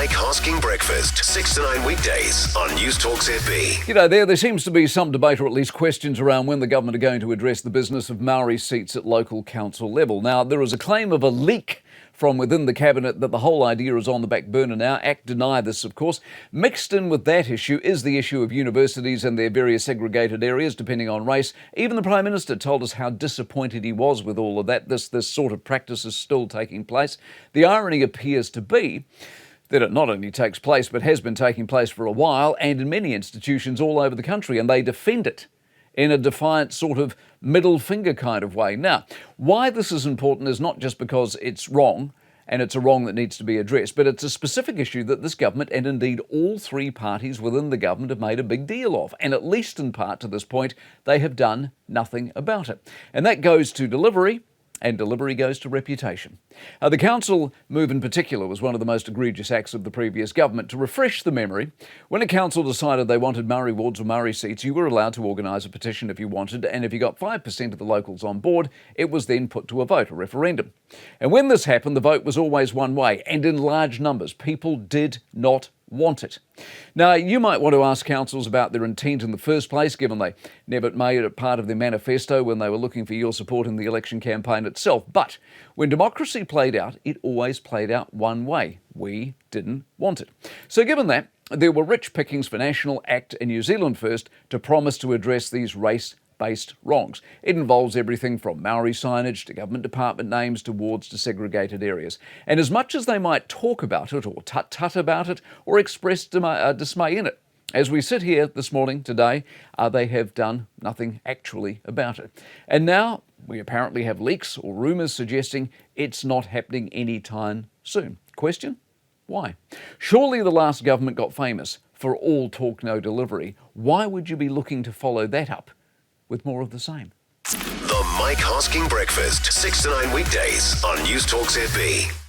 Mike Hosking Breakfast, 6 to 9 weekdays on Newstalk ZB. You know, there seems to be some debate, or at least questions, around when the government are going to address the business of Maori seats at local council level. Now, there is a claim of a leak from within the cabinet that the whole idea is on the back burner now. ACT deny this, of course. Mixed in with that issue is the issue of universities and their various segregated areas, depending on race. Even the Prime Minister told us how disappointed he was with all of that. This sort of practice is still taking place. The irony appears to be that it not only takes place, but has been taking place for a while, and in many institutions all over the country, and they defend it in a defiant sort of middle finger kind of way. Now, why this is important is not just because it's wrong, and it's a wrong that needs to be addressed, but it's a specific issue that this government, and indeed all three parties within the government, have made a big deal of. And at least in part to this point, they have done nothing about it. And that goes to delivery, and delivery goes to reputation. The council move in particular was one of the most egregious acts of the previous government. To refresh the memory, when a council decided they wanted Maori wards or Maori seats, you were allowed to organise a petition if you wanted, and if you got 5% of the locals on board, it was then put to a vote, a referendum. And when this happened, the vote was always one way, and in large numbers. People did not want it. Now, you might want to ask councils about their intent in the first place, given they never made it part of their manifesto when they were looking for your support in the election campaign itself. But when democracy played out, it always played out one way. We didn't want it. So given that, there were rich pickings for National, ACT and New Zealand First to promise to address these race-based wrongs. It involves everything from Maori signage to government department names to wards to segregated areas. And as much as they might talk about it or tut-tut about it or express dismay in it, as we sit here this morning, today, they have done nothing actually about it. And now we apparently have leaks or rumours suggesting it's not happening anytime soon. Question? Why? Surely the last government got famous for all talk, no delivery. Why would you be looking to follow that up with more of the same? The Mike Hosking Breakfast, 6 to 9 weekdays on Newstalk ZB.